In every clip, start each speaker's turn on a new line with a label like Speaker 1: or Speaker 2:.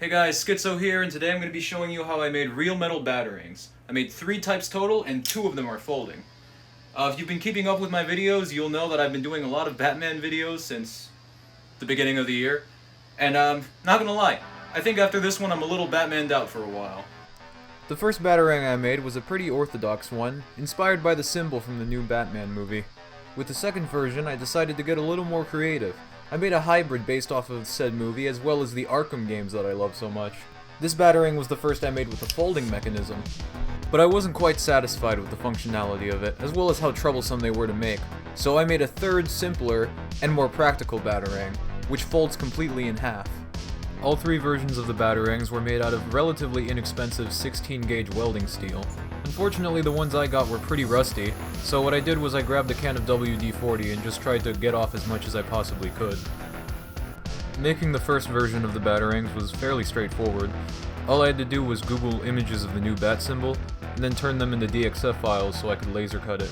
Speaker 1: Hey guys, Schizo here, and today I'm going to be showing you how I made real metal batarangs. I made 3 types total, and 2 of them are folding. If you've been keeping up with my videos, you'll know that I've been doing a lot of Batman videos since the beginning of the year. And not gonna lie, I think after this one I'm a little Batmaned out for a while.
Speaker 2: The first batarang I made was a pretty orthodox one, inspired by the symbol from the new Batman movie. With the second version, I decided to get a little more creative. I made a hybrid based off of said movie, as well as the Arkham games that I love so much. This batarang was the first I made with the folding mechanism, but I wasn't quite satisfied with the functionality of it, as well as how troublesome they were to make. So I made a third, simpler, and more practical batarang, which folds completely in half. All 3 versions of the batarangs were made out of relatively inexpensive 16-gauge welding steel. Unfortunately, the ones I got were pretty rusty, so what I did was I grabbed a can of WD-40 and just tried to get off as much as I possibly could. Making the first version of the batarangs was fairly straightforward. All I had to do was Google images of the new bat symbol, and then turn them into DXF files so I could laser cut it.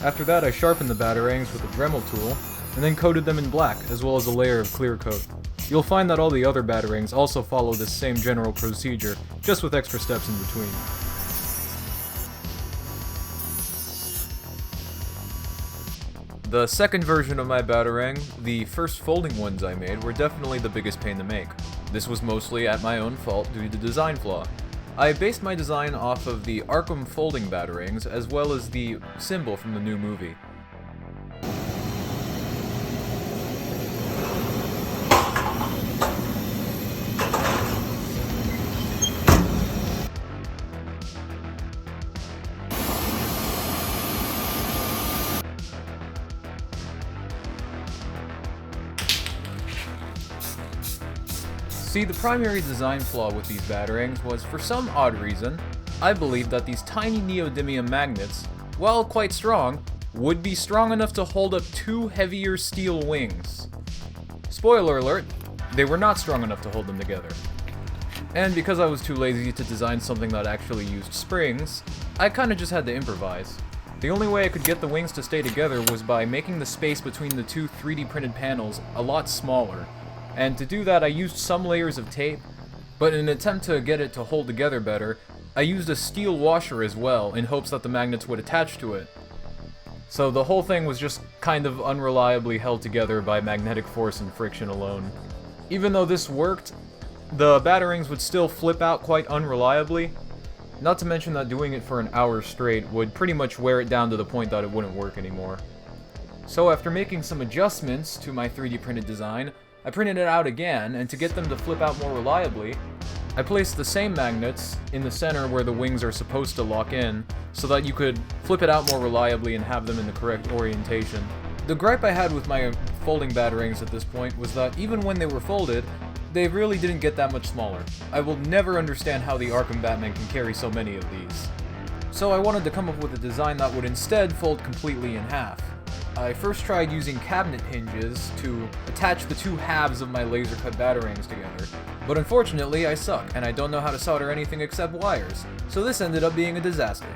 Speaker 2: After that, I sharpened the batarangs with a Dremel tool, and then coated them in black, as well as a layer of clear coat. You'll find that all the other batarangs also follow this same general procedure, just with extra steps in between. The second version of my batarang, the first folding ones I made, were definitely the biggest pain to make. This was mostly at my own fault due to design flaw. I based my design off of the Arkham folding batarangs, as well as the symbol from the new movie. See, the primary design flaw with these batarangs was, for some odd reason, I believed that these tiny neodymium magnets, while quite strong, would be strong enough to hold up 2 heavier steel wings. Spoiler alert, they were not strong enough to hold them together. And because I was too lazy to design something that actually used springs, I kinda just had to improvise. The only way I could get the wings to stay together was by making the space between the 2 3D printed panels a lot smaller. And to do that, I used some layers of tape, but in an attempt to get it to hold together better, I used a steel washer as well, in hopes that the magnets would attach to it. So the whole thing was just kind of unreliably held together by magnetic force and friction alone. Even though this worked, the batarangs would still flip out quite unreliably, not to mention that doing it for an hour straight would pretty much wear it down to the point that it wouldn't work anymore. So after making some adjustments to my 3D printed design, I printed it out again, and to get them to flip out more reliably, I placed the same magnets in the center where the wings are supposed to lock in, so that you could flip it out more reliably and have them in the correct orientation. The gripe I had with my folding batarangs at this point was that even when they were folded, they really didn't get that much smaller. I will never understand how the Arkham Batman can carry so many of these. So I wanted to come up with a design that would instead fold completely in half. I first tried using cabinet hinges to attach the 2 halves of my laser-cut batarangs together, but unfortunately I suck, and I don't know how to solder anything except wires, so this ended up being a disaster.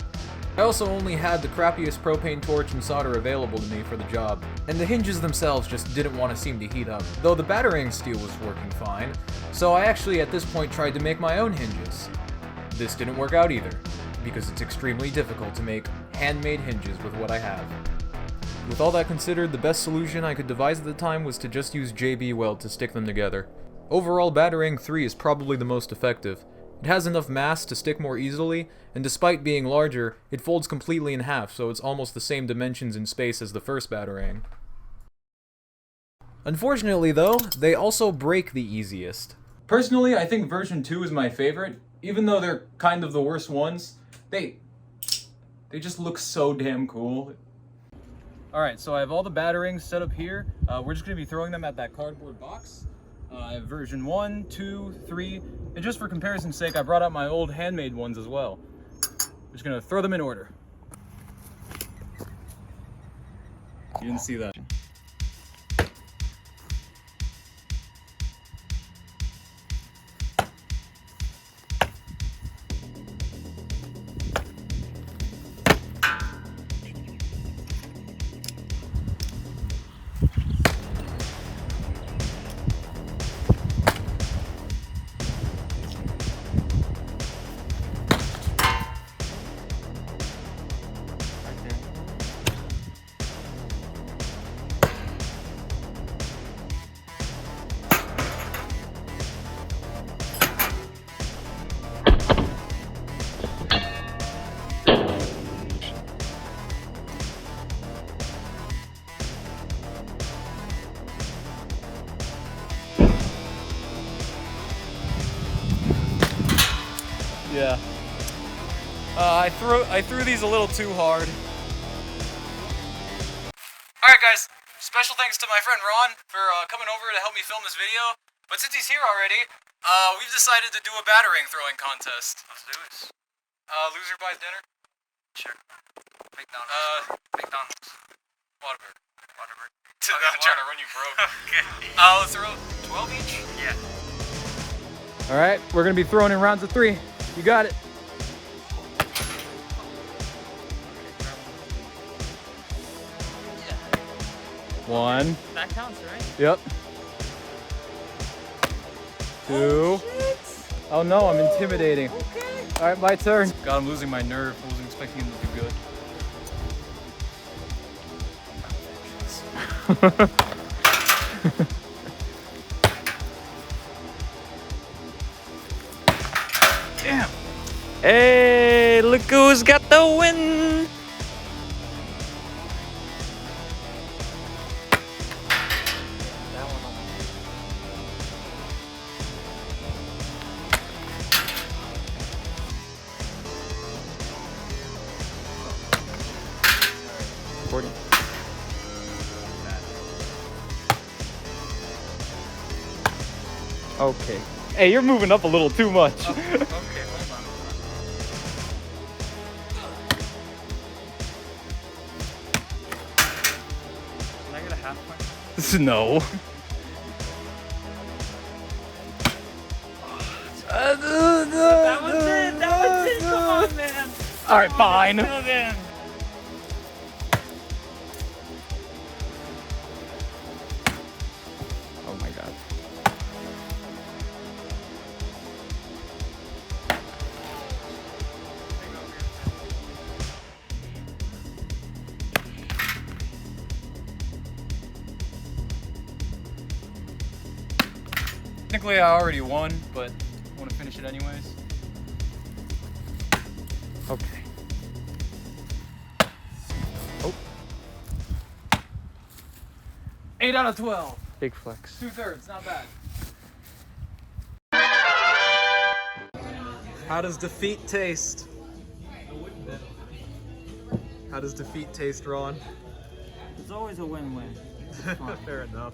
Speaker 2: I also only had the crappiest propane torch and solder available to me for the job, and the hinges themselves just didn't want to seem to heat up, though the batarang steel was working fine, so I actually at this point tried to make my own hinges. This didn't work out either, because it's extremely difficult to make handmade hinges with what I have. With all that considered, the best solution I could devise at the time was to just use JB Weld to stick them together. Overall, Batarang 3 is probably the most effective. It has enough mass to stick more easily, and despite being larger, it folds completely in half, so it's almost the same dimensions in space as the first Batarang. Unfortunately though, they also break the easiest.
Speaker 1: Personally, I think version 2 is my favorite, even though they're kind of the worst ones. They just look so damn cool. Alright, so I have all the batarangs set up here. We're just going to be throwing them at that cardboard box. I have version 1, 2, 3, and just for comparison's sake, I brought out my old handmade ones as well. I'm just going to throw them in order. You didn't see that.
Speaker 2: Yeah. I threw these a little too hard. Alright guys, special thanks to my friend Ron for coming over to help me film this video. But since he's here already, we've decided to do a batarang throwing contest.
Speaker 3: Let's do this.
Speaker 2: Loser buys dinner?
Speaker 3: Sure. McDonald's. McDonald's.
Speaker 2: Whataburger.
Speaker 3: Whataburger.
Speaker 2: I'm trying to run you broke.
Speaker 3: Okay.
Speaker 2: Let's throw 12 each?
Speaker 3: Yeah.
Speaker 1: Alright, we're gonna be throwing in rounds of 3. You got it. One.
Speaker 3: That counts, right?
Speaker 1: Yep. 2. Oh no, I'm intimidating.
Speaker 3: Okay.
Speaker 1: Alright, my turn.
Speaker 2: God, I'm losing my nerve. I wasn't expecting him to do good.
Speaker 1: Damn.
Speaker 3: Hey, look who's got the win!
Speaker 1: Okay. Hey, you're moving up a little too much.
Speaker 2: Okay, hold on.
Speaker 3: Can I get a half point?
Speaker 1: No.
Speaker 3: That was it! That was it! Come on, man!
Speaker 1: Alright, fine.
Speaker 3: Come on, man.
Speaker 1: Oh my god.
Speaker 2: Technically, I already won, but I want to finish it anyways.
Speaker 1: Okay. Oh.
Speaker 2: 8 out of 12.
Speaker 1: Big flex.
Speaker 2: 2/3, not bad.
Speaker 4: How does defeat taste? How does defeat taste, Ron?
Speaker 3: It's always a win-win.
Speaker 4: Fair enough.